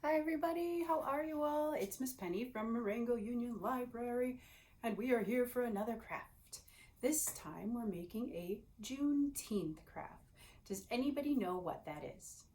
Hi everybody, how are you all? It's Miss Penny from Marengo-Union Library, and we are here for another craft. This time we're making a Juneteenth craft. Does anybody know what that is?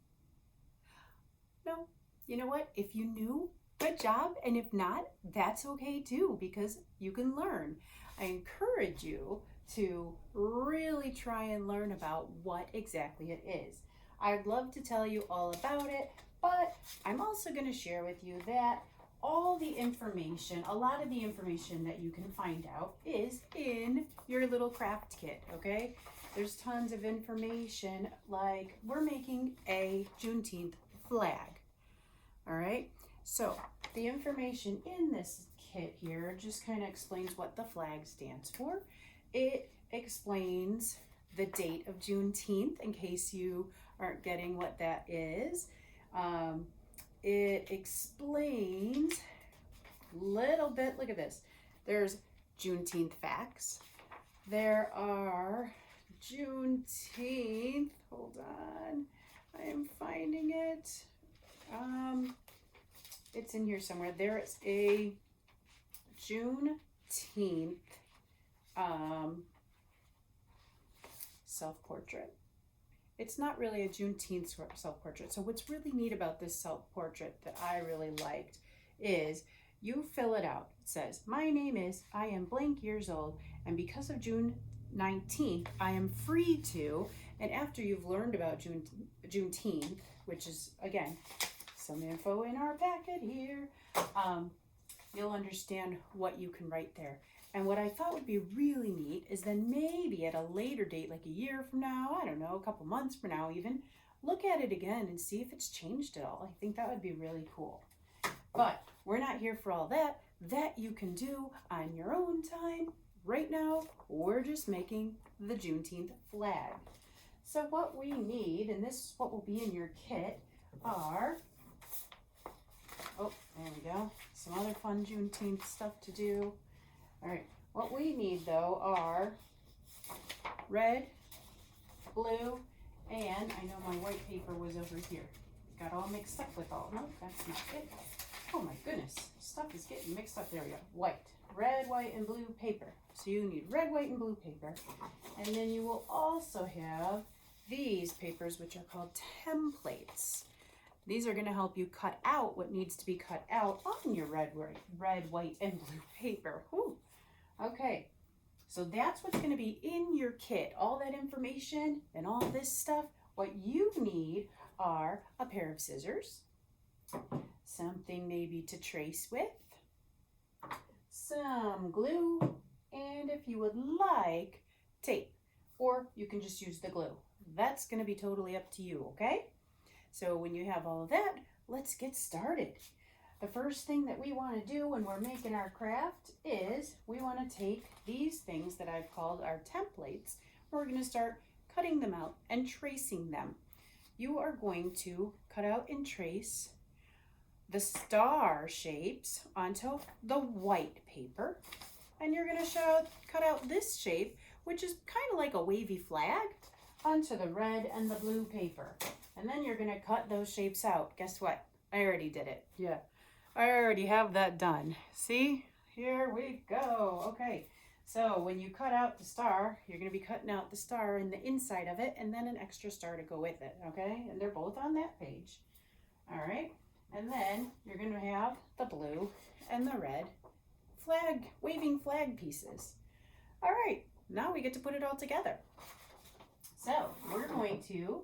No? You know what? If you knew, good job, and if not, that's okay too, because you can learn. I encourage you to really try and learn about what exactly it is. I'd love to tell you all about it, but I'm also going to share with you that all the information, a lot of the information that you can find out is in your little craft kit, okay? There's tons of information, like we're making a Juneteenth flag, all right? So the information in this kit here just kind of explains what the flag stands for. It explains the date of Juneteenth in case you aren't getting what that is. It explains a little bit, look at this. There's Juneteenth facts. There are Juneteenth, hold on, I am finding it. It's in here somewhere. There is a Juneteenth self-portrait. It's not really a Juneteenth self-portrait. So what's really neat about this self-portrait that I really liked is you fill it out. It says, my name is, I am blank years old, and because of June 19th, I am free to, and after you've learned about Juneteenth, which is, again, some info in our packet here, you'll understand what you can write there. And what I thought would be really neat is then maybe at a later date, like a year from now, I don't know, a couple months from now even, look at it again and see if it's changed at all. I think that would be really cool. But we're not here for all that. That you can do on your own time. Right now, we're just making the Juneteenth flag. So what we need, and this is what will be in your kit, are, oh, there we go, some other fun Juneteenth stuff to do. All right, what we need though are red, blue, and I know my white paper was over here. Got all mixed up with all, no, that's not it. Oh my goodness, stuff is getting mixed up. There we go, white, red, white, and blue paper. So you need red, white, and blue paper. And then you will also have these papers, which are called templates. These are gonna help you cut out what needs to be cut out on your red, white, and blue paper. Whew. Okay, so that's what's going to be in your kit. All that information and all this stuff. What you need are a pair of scissors, something maybe to trace with, some glue, and if you would like, tape, or you can just use the glue. That's going to be totally up to you, okay? So when you have all of that, let's get started. The first thing that we want to do when we're making our craft is we want to take these things that I've called our templates. We're going to start cutting them out and tracing them. You are going to cut out and trace the star shapes onto the white paper. And you're going to cut out this shape, which is kind of like a wavy flag, onto the red and the blue paper. And then you're going to cut those shapes out. Guess what? I already did it. Yeah. I already have that done. See? Here we go. Okay, so when you cut out the star, you're going to be cutting out the star in the inside of it and then an extra star to go with it, okay? And they're both on that page. All right, and then you're going to have the blue and the red flag, waving flag pieces. All right, now we get to put it all together. So we're going to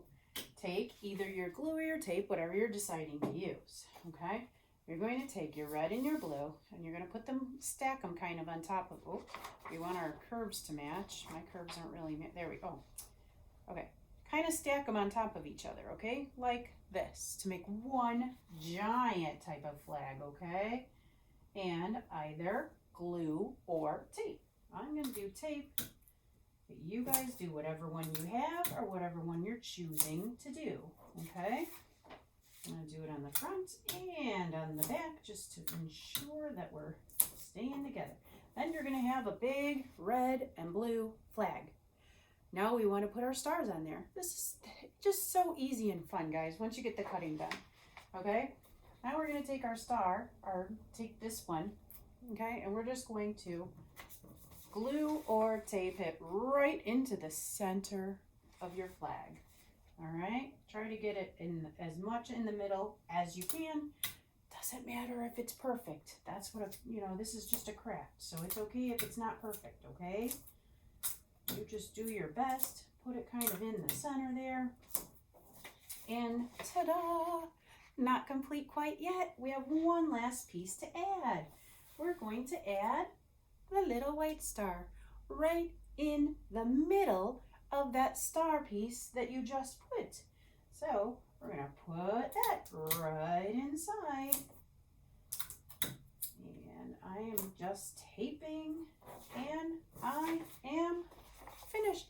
take either your glue or your tape, whatever you're deciding to use, okay? You're going to take your red and your blue, and you're going to put them, stack them kind of on top of, oh, we want our curves to match. My curves aren't really, there we go. Okay, kind of stack them on top of each other, okay? Like this, to make one giant type of flag, okay? And either glue or tape. I'm going to do tape, but you guys do whatever one you have or whatever one you're choosing to do, okay? I'm going to do it on the front and on the back just to ensure that we're staying together. Then you're going to have a big red and blue flag. Now we want to put our stars on there. This is just so easy and fun, guys, once you get the cutting done. Okay? Now we're going to take our star, or take this one, okay, and we're just going to glue or tape it right into the center of your flag. All right, try to get it in as much in the middle as you can. Doesn't matter if it's perfect. That's what this is just a craft, so it's okay if it's not perfect, okay? You just do your best. Put it kind of in the center there. And ta-da! Not complete quite yet. We have one last piece to add. We're going to add the little white star right in the middle of that star piece that you just put. So we're going to put that right inside. And I am just taping, and I am finished.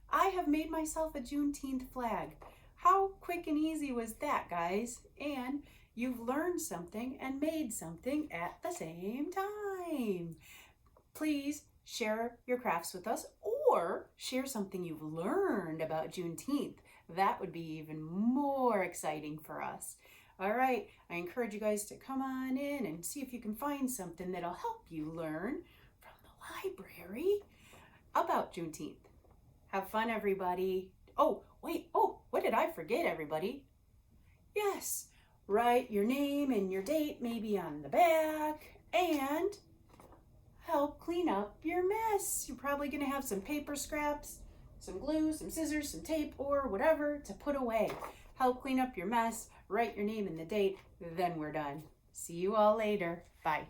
I have made myself a Juneteenth flag. How quick and easy was that, guys? And you've learned something and made something at the same time. Please share your crafts with us, or share something you've learned about Juneteenth. That would be even more exciting for us. All right, I encourage you guys to come on in and see if you can find something that'll help you learn from the library about Juneteenth. Have fun, everybody. Oh, wait. Oh, what did I forget, everybody? Yes, write your name and your date maybe on the back, and help clean up your mess. You're probably going to have some paper scraps, some glue, some scissors, some tape, or whatever to put away. Help clean up your mess, write your name and the date, then we're done. See you all later. Bye.